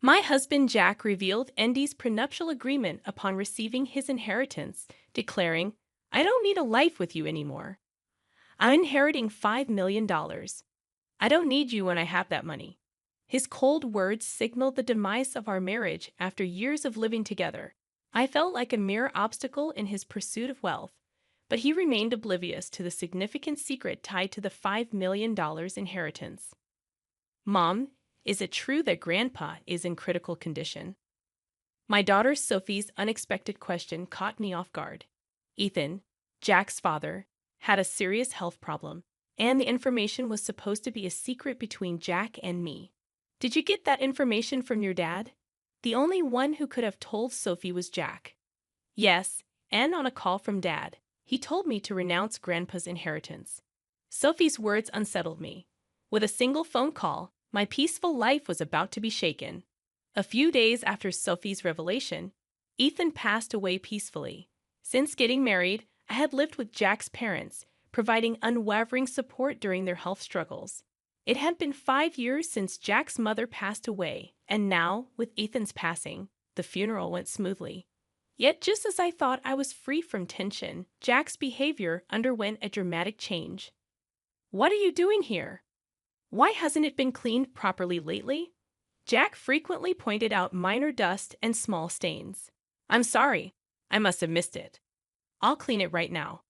My husband Jack revealed Andy's prenuptial agreement upon receiving his inheritance, declaring, "I don't need a life with you anymore. I'm inheriting $5 million. I don't need you when I have that money." His cold words signaled the demise of our marriage after years of living together. I felt like a mere obstacle in his pursuit of wealth, but he remained oblivious to the significant secret tied to the $5 million inheritance. "Mom, is it true that Grandpa is in critical condition?" My daughter Sophie's unexpected question caught me off guard. Ethan, Jack's father, had a serious health problem, and the information was supposed to be a secret between Jack and me. "Did you get that information from your dad?" The only one who could have told Sophie was Jack. "Yes, and on a call from Dad, he told me to renounce Grandpa's inheritance." Sophie's words unsettled me. With a single phone call, my peaceful life was about to be shaken. A few days after Sophie's revelation, Ethan passed away peacefully. Since getting married, I had lived with Jack's parents, providing unwavering support during their health struggles. It had been 5 years since Jack's mother passed away, and now, with Ethan's passing, the funeral went smoothly. Yet just as I thought I was free from tension, Jack's behavior underwent a dramatic change. "What are you doing here? Why hasn't it been cleaned properly lately?" Jack frequently pointed out minor dust and small stains. "I'm sorry, I must have missed it. I'll clean it right now."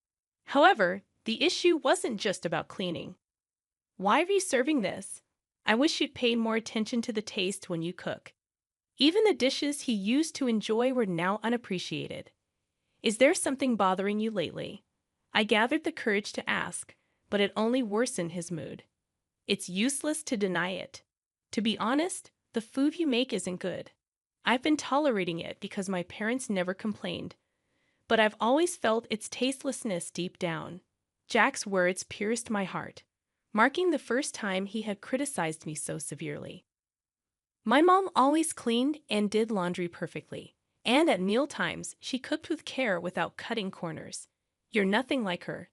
However, the issue wasn't just about cleaning. "Why are you serving this? I wish you'd pay more attention to the taste when you cook." Even the dishes he used to enjoy were now unappreciated. "Is there something bothering you lately?" I gathered the courage to ask, but it only worsened his mood. "It's useless to deny it. To be honest, the food you make isn't good. I've been tolerating it because my parents never complained, but I've always felt its tastelessness deep down." Jack's words pierced my heart, marking the first time he had criticized me so severely. My mom always cleaned and did laundry perfectly, and at mealtimes she cooked with care without cutting corners. "You're nothing like her."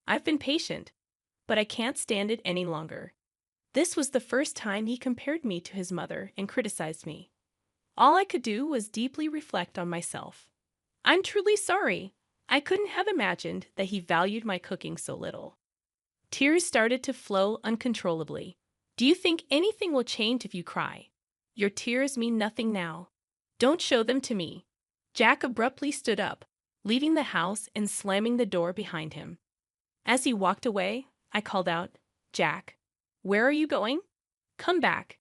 I've been patient, but I can't stand it any longer. This was the first time he compared me to his mother and criticized me. All I could do was deeply reflect on myself. "I'm truly sorry. I couldn't have imagined that he valued my cooking so little." Tears started to flow uncontrollably. "Do you think anything will change if you cry? Your tears mean nothing now. Don't show them to me." Jack abruptly stood up, leaving the house and slamming the door behind him. As he walked away, I called out, "Jack, where are you going? Come back."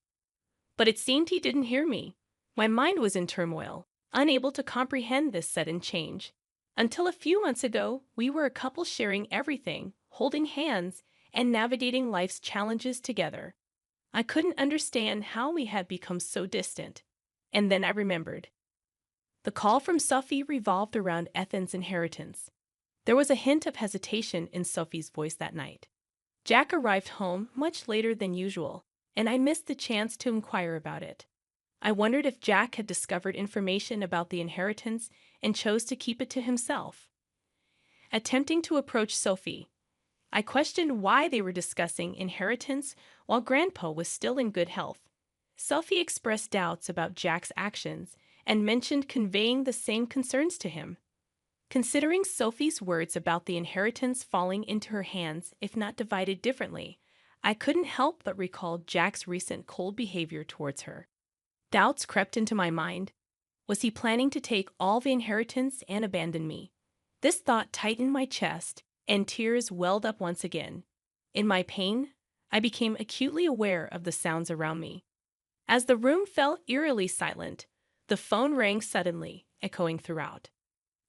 But it seemed he didn't hear me. My mind was in turmoil, unable to comprehend this sudden change. Until a few months ago, we were a couple sharing everything, holding hands, and navigating life's challenges together. I couldn't understand how we had become so distant. And then I remembered. The call from Sophie revolved around Ethan's inheritance. There was a hint of hesitation in Sophie's voice that night. Jack arrived home much later than usual, and I missed the chance to inquire about it. I wondered if Jack had discovered information about the inheritance and chose to keep it to himself. Attempting to approach Sophie, I questioned why they were discussing inheritance while Grandpa was still in good health. Sophie expressed doubts about Jack's actions and mentioned conveying the same concerns to him. Considering Sophie's words about the inheritance falling into her hands if not divided differently, I couldn't help but recall Jack's recent cold behavior towards her. Doubts crept into my mind. Was he planning to take all the inheritance and abandon me? This thought tightened my chest, and tears welled up once again. In my pain, I became acutely aware of the sounds around me. As the room fell eerily silent, the phone rang suddenly, echoing throughout.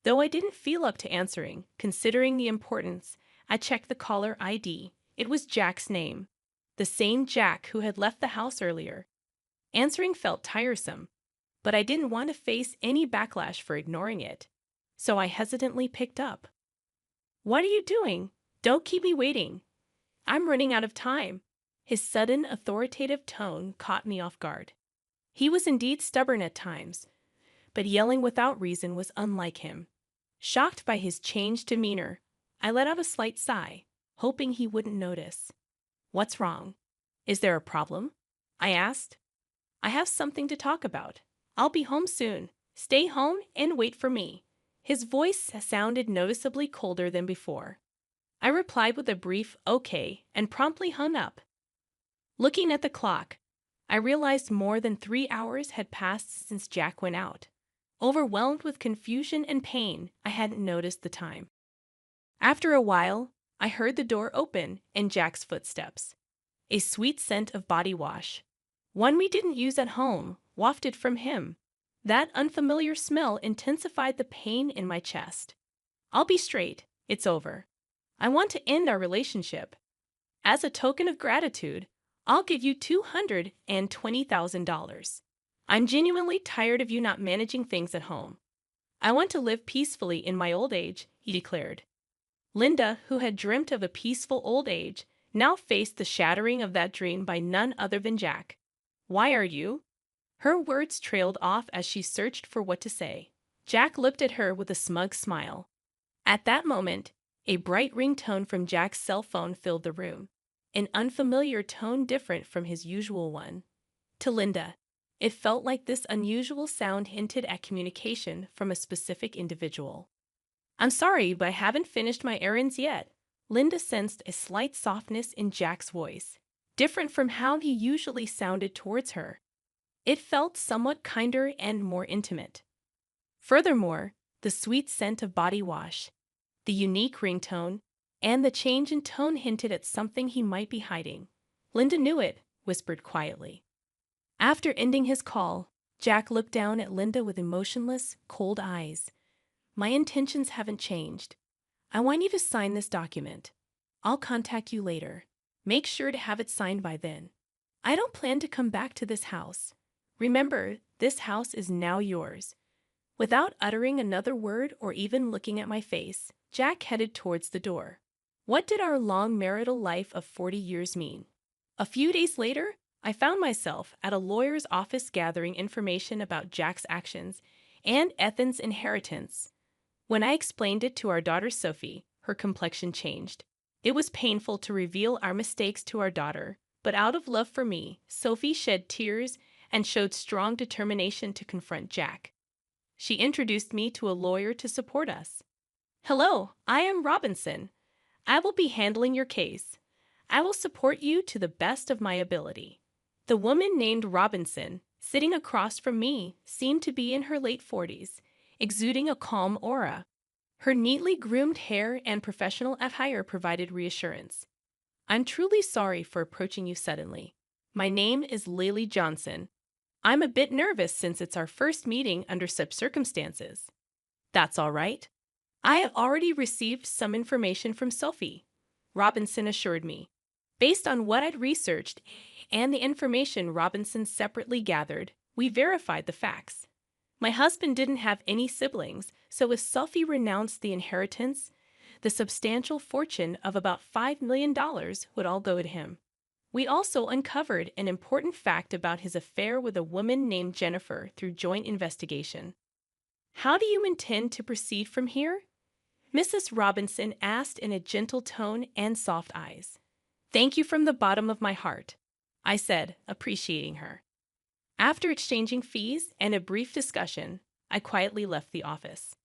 Though I didn't feel up to answering, considering the importance, I checked the caller ID. It was Jack's name, the same Jack who had left the house earlier. Answering felt tiresome, but I didn't want to face any backlash for ignoring it, so I hesitantly picked up. "What are you doing? Don't keep me waiting. I'm running out of time." His sudden, authoritative tone caught me off guard. He was indeed stubborn at times, but yelling without reason was unlike him. Shocked by his changed demeanor, I let out a slight sigh, hoping he wouldn't notice. "What's wrong? Is there a problem?" I asked. I have something to talk about. I'll be home soon. Stay home and wait for me. His voice sounded noticeably colder than before. I replied with a brief okay and promptly hung up. Looking at the clock, I realized more than 3 hours had passed since Jack went out. Overwhelmed with confusion and pain, I hadn't noticed the time. After a while, I heard the door open and Jack's footsteps. A sweet scent of body wash, one we didn't use at home, wafted from him. That unfamiliar smell intensified the pain in my chest. I'll be straight. It's over. I want to end our relationship. As a token of gratitude, I'll give you $220,000. I'm genuinely tired of you not managing things at home. I want to live peacefully in my old age, he declared. Linda, who had dreamt of a peaceful old age, now faced the shattering of that dream by none other than Jack. Why are you? Her words trailed off as she searched for what to say. Jack looked at her with a smug smile. At that moment, a bright ringtone from Jack's cell phone filled the room, an unfamiliar tone different from his usual one. To Linda, it felt like this unusual sound hinted at communication from a specific individual. I'm sorry, but I haven't finished my errands yet. Linda sensed a slight softness in Jack's voice, different from how he usually sounded towards her. It felt somewhat kinder and more intimate. Furthermore, the sweet scent of body wash, the unique ringtone, and the change in tone hinted at something he might be hiding. Linda knew it, whispered quietly. After ending his call, Jack looked down at Linda with emotionless, cold eyes. My intentions haven't changed. I want you to sign this document. I'll contact you later. Make sure to have it signed by then. I don't plan to come back to this house. Remember, this house is now yours. Without uttering another word or even looking at my face, Jack headed towards the door. What did our long marital life of 40 years mean? A few days later, I found myself at a lawyer's office gathering information about Jack's actions and Ethan's inheritance. When I explained it to our daughter Sophie, her complexion changed. It was painful to reveal our mistakes to our daughter, but out of love for me, Sophie shed tears and showed strong determination to confront Jack. She introduced me to a lawyer to support us. Hello, I am Robinson. I will be handling your case. I will support you to the best of my ability. The woman named Robinson, sitting across from me, seemed to be in her late 40s, exuding a calm aura. Her neatly groomed hair and professional attire provided reassurance. I'm truly sorry for approaching you suddenly. My name is Lily Johnson. I'm a bit nervous since it's our first meeting under such circumstances. That's all right. I have already received some information from Sophie, Robinson assured me. Based on what I'd researched and the information Robinson separately gathered, we verified the facts. My husband didn't have any siblings, so if Sophie renounced the inheritance, the substantial fortune of about $5 million would all go to him. We also uncovered an important fact about his affair with a woman named Jennifer through joint investigation. How do you intend to proceed from here? Mrs. Robinson asked in a gentle tone and soft eyes. Thank you from the bottom of my heart, I said, appreciating her. After exchanging fees and a brief discussion, I quietly left the office.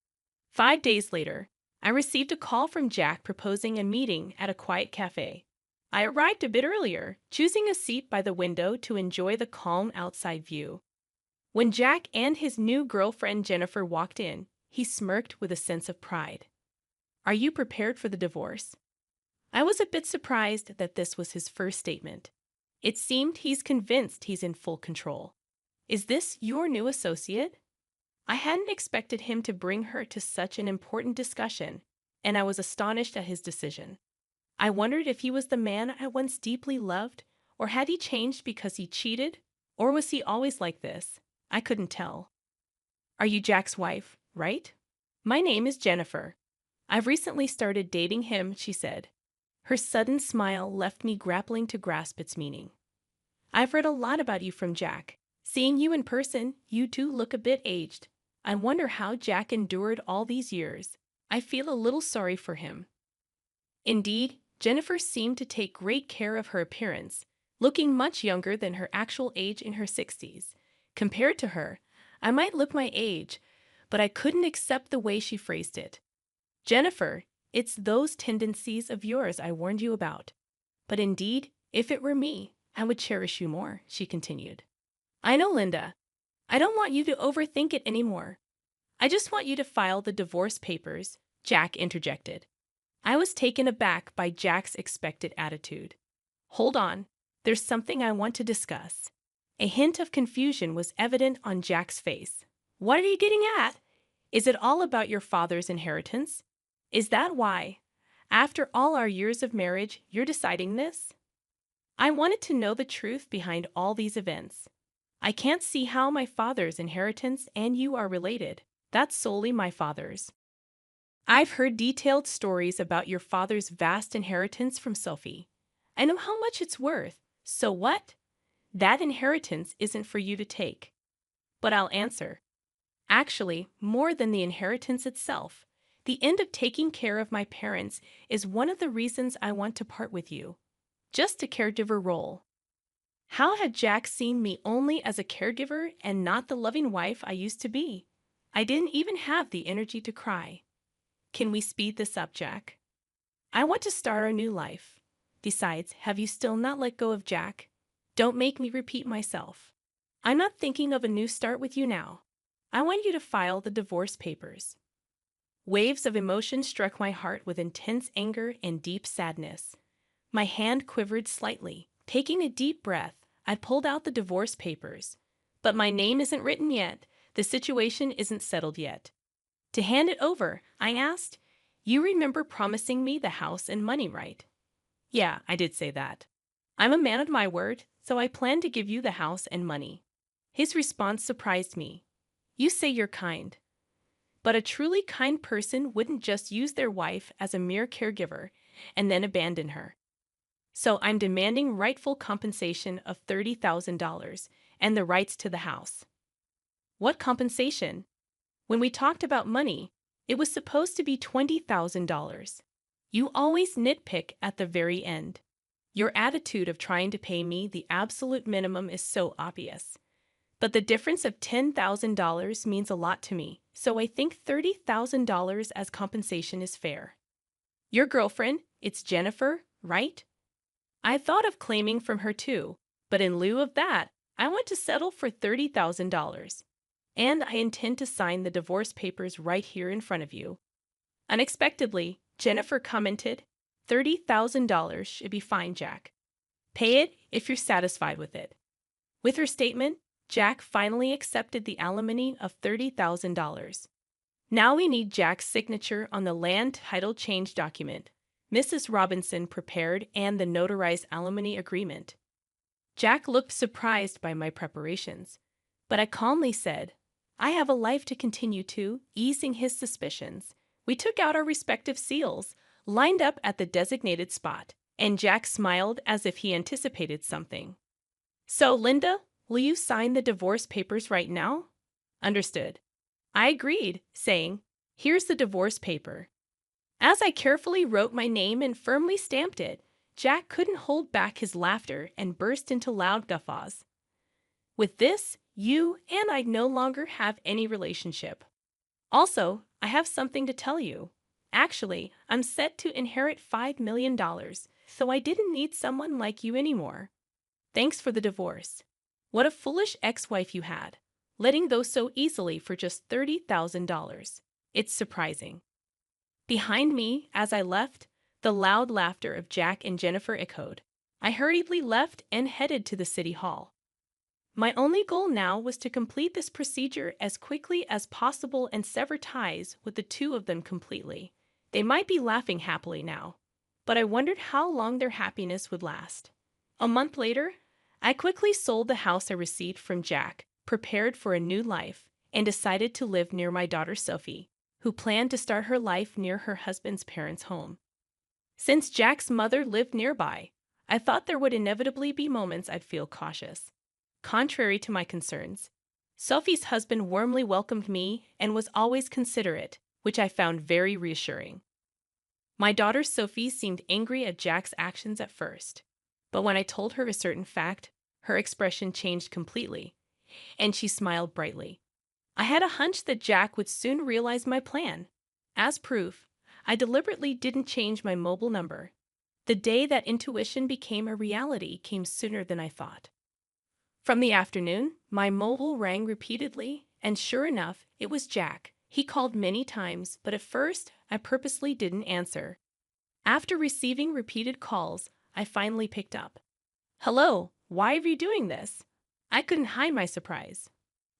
5 days later, I received a call from Jack proposing a meeting at a quiet cafe. I arrived a bit earlier, choosing a seat by the window to enjoy the calm outside view. When Jack and his new girlfriend Jennifer walked in, he smirked with a sense of pride. Are you prepared for the divorce? I was a bit surprised that this was his first statement. It seemed he's convinced he's in full control. Is this your new associate? I hadn't expected him to bring her to such an important discussion, and I was astonished at his decision. I wondered if he was the man I once deeply loved, or had he changed because he cheated, or was he always like this? I couldn't tell. Are you Jack's wife, right? My name is Jennifer. I've recently started dating him, she said. Her sudden smile left me grappling to grasp its meaning. I've read a lot about you from Jack. Seeing you in person, you too look a bit aged. I wonder how Jack endured all these years. I feel a little sorry for him. Indeed, Jennifer seemed to take great care of her appearance, looking much younger than her actual age in her 60s. Compared to her, I might look my age, but I couldn't accept the way she phrased it. Jennifer, it's those tendencies of yours I warned you about. But indeed, if it were me, I would cherish you more, she continued. I know, Linda. I don't want you to overthink it anymore. I just want you to file the divorce papers, Jack interjected. I was taken aback by Jack's expected attitude. Hold on, there's something I want to discuss. A hint of confusion was evident on Jack's face. What are you getting at? Is it all about your father's inheritance? Is that why, after all our years of marriage, you're deciding this? I wanted to know the truth behind all these events. I can't see how my father's inheritance and you are related. That's solely my father's. I've heard detailed stories about your father's vast inheritance from Sophie. I know how much it's worth. So what? That inheritance isn't for you to take. But I'll answer. Actually, more than the inheritance itself, the end of taking care of my parents is one of the reasons I want to part with you. Just a caregiver role. How had Jack seen me only as a caregiver and not the loving wife I used to be? I didn't even have the energy to cry. Can we speed this up, Jack? I want to start a new life. Besides, have you still not let go of Jack? Don't make me repeat myself. I'm not thinking of a new start with you now. I want you to file the divorce papers. Waves of emotion struck my heart with intense anger and deep sadness. My hand quivered slightly. Taking a deep breath, I pulled out the divorce papers. But my name isn't written yet. The situation isn't settled yet. To hand it over, I asked, "You remember promising me the house and money, right?" "Yeah, I did say that. I'm a man of my word, so I plan to give you the house and money." His response surprised me. "You say you're kind. But a truly kind person wouldn't just use their wife as a mere caregiver and then abandon her. So I'm demanding rightful compensation of $30,000 and the rights to the house." "What compensation? When we talked about money, it was supposed to be $20,000. You always nitpick at the very end. Your attitude of trying to pay me the absolute minimum is so obvious. But the difference of $10,000 means a lot to me, so I think $30,000 as compensation is fair." "Your girlfriend, it's Jennifer, right?" I thought of claiming from her too, but in lieu of that, I want to settle for $30,000. And I intend to sign the divorce papers right here in front of you. Unexpectedly, Jennifer commented, $30,000 should be fine, Jack. Pay it if you're satisfied with it. With her statement, Jack finally accepted the alimony of $30,000. Now we need Jack's signature on the land title change document Mrs. Robinson prepared and the notarized alimony agreement. Jack looked surprised by my preparations, but I calmly said, "I have a life to continue to," easing his suspicions. We took out our respective seals, lined up at the designated spot, and Jack smiled as if he anticipated something. "So, Linda, will you sign the divorce papers right now?" "Understood." I agreed, saying, "Here's the divorce paper." As I carefully wrote my name and firmly stamped it, Jack couldn't hold back his laughter and burst into loud guffaws. "With this, you and I no longer have any relationship. Also, I have something to tell you. Actually, I'm set to inherit $5 million, so I didn't need someone like you anymore. Thanks for the divorce. What a foolish ex-wife you had, letting go so easily for just $30,000. It's surprising." Behind me, as I left, the loud laughter of Jack and Jennifer echoed. I hurriedly left and headed to the city hall. My only goal now was to complete this procedure as quickly as possible and sever ties with the two of them completely. They might be laughing happily now, but I wondered how long their happiness would last. A month later, I quickly sold the house I received from Jack, prepared for a new life, and decided to live near my daughter Sophie, who planned to start her life near her husband's parents' home. Since Jack's mother lived nearby, I thought there would inevitably be moments I'd feel cautious. Contrary to my concerns, Sophie's husband warmly welcomed me and was always considerate, which I found very reassuring. My daughter Sophie seemed angry at Jack's actions at first. But when I told her a certain fact, her expression changed completely, and she smiled brightly. I had a hunch that Jack would soon realize my plan. As proof, I deliberately didn't change my mobile number. The day that intuition became a reality came sooner than I thought. From the afternoon, my mobile rang repeatedly, and sure enough, it was Jack. He called many times, but at first, I purposely didn't answer. After receiving repeated calls, I finally picked up. "Hello, why are you doing this?" I couldn't hide my surprise.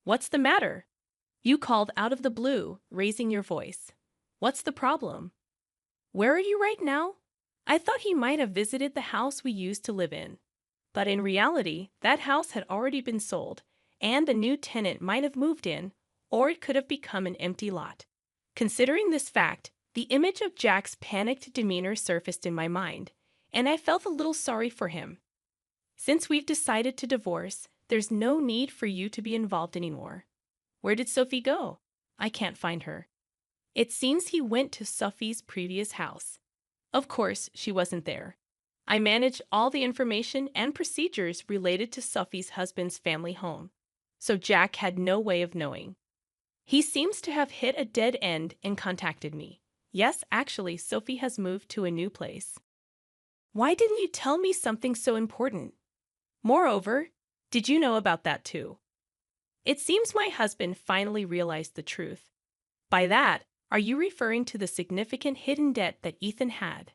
"What's the matter?" You called out of the blue, raising your voice. "What's the problem?" "Where are you right now?" I thought he might have visited the house we used to live in. But in reality, that house had already been sold, and a new tenant might have moved in, or it could have become an empty lot. Considering this fact, the image of Jack's panicked demeanor surfaced in my mind, and I felt a little sorry for him. "Since we've decided to divorce, there's no need for you to be involved anymore." "Where did Sophie go?" "I can't find her." It seems he went to Sophie's previous house. Of course, she wasn't there. I managed all the information and procedures related to Sophie's husband's family home, so Jack had no way of knowing. He seems to have hit a dead end and contacted me. Yes, actually, Sophie has moved to a new place. Why didn't you tell me something so important? Moreover, did you know about that too? It seems my husband finally realized the truth. By that, are you referring to the significant hidden debt that Ethan had?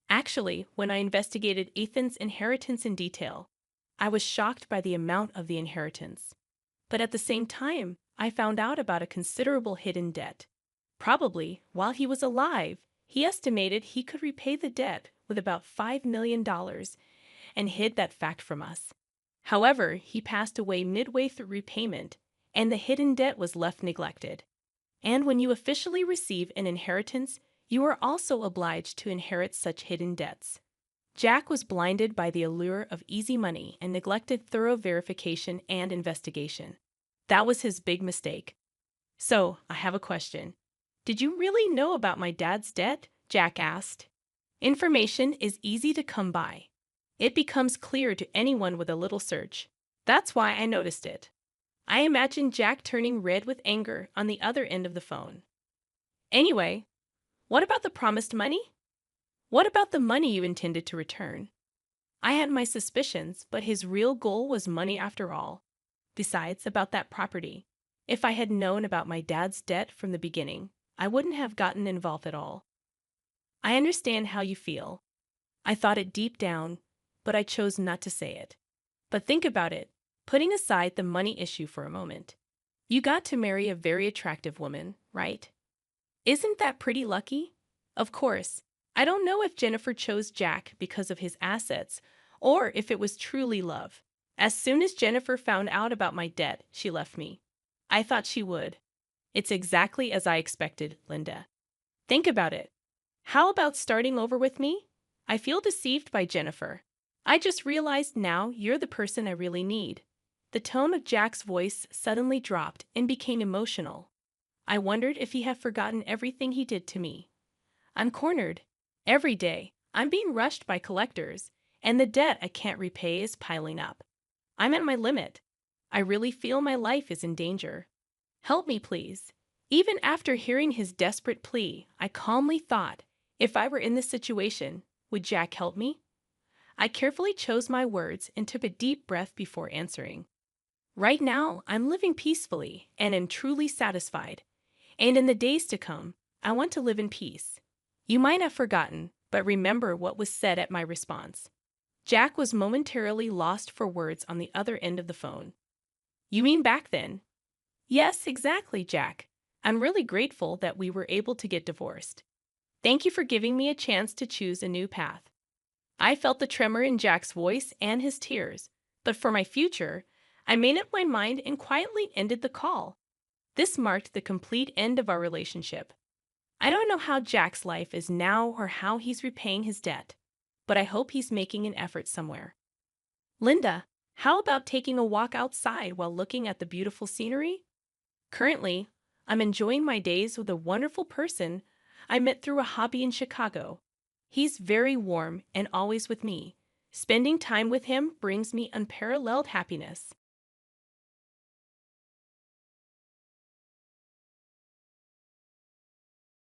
Actually, when I investigated Ethan's inheritance in detail, I was shocked by the amount of the inheritance. But at the same time, I found out about a considerable hidden debt. Probably, while he was alive, he estimated he could repay the debt with about $5 million and hid that fact from us. However, he passed away midway through repayment, and the hidden debt was left neglected. And when you officially receive an inheritance, you are also obliged to inherit such hidden debts. Jack was blinded by the allure of easy money and neglected thorough verification and investigation. That was his big mistake. So, I have a question. Did you really know about my dad's debt? Jack asked. Information is easy to come by. It becomes clear to anyone with a little search. That's why I noticed it. I imagined Jack turning red with anger on the other end of the phone. Anyway, what about the promised money? What about the money you intended to return? I had my suspicions, but his real goal was money after all. Besides, about that property. If I had known about my dad's debt from the beginning, I wouldn't have gotten involved at all. I understand how you feel. I thought it deep down, but I chose not to say it. But think about it, putting aside the money issue for a moment. You got to marry a very attractive woman, right? Isn't that pretty lucky? Of course, I don't know if Jennifer chose Jack because of his assets or if it was truly love. As soon as Jennifer found out about my debt, she left me. I thought she would. It's exactly as I expected, Linda. Think about it. How about starting over with me? I feel deceived by Jennifer. I just realized now you're the person I really need. The tone of Jack's voice suddenly dropped and became emotional. I wondered if he had forgotten everything he did to me. I'm cornered. Every day, I'm being rushed by collectors, and the debt I can't repay is piling up. I'm at my limit. I really feel my life is in danger. Help me, please. Even after hearing his desperate plea, I calmly thought, if I were in this situation, would Jack help me? I carefully chose my words and took a deep breath before answering. Right now, I'm living peacefully and am truly satisfied. And in the days to come, I want to live in peace. You might have forgotten, but remember what was said at my response. Jack was momentarily lost for words on the other end of the phone. You mean back then? Yes, exactly, Jack. I'm really grateful that we were able to get divorced. Thank you for giving me a chance to choose a new path. I felt the tremor in Jack's voice and his tears, but for my future, I made up my mind and quietly ended the call. This marked the complete end of our relationship. I don't know how Jack's life is now or how he's repaying his debt, but I hope he's making an effort somewhere. Linda, how about taking a walk outside while looking at the beautiful scenery? Currently, I'm enjoying my days with a wonderful person I met through a hobby in Chicago. He's very warm and always with me, Spending time with him brings me unparalleled happiness.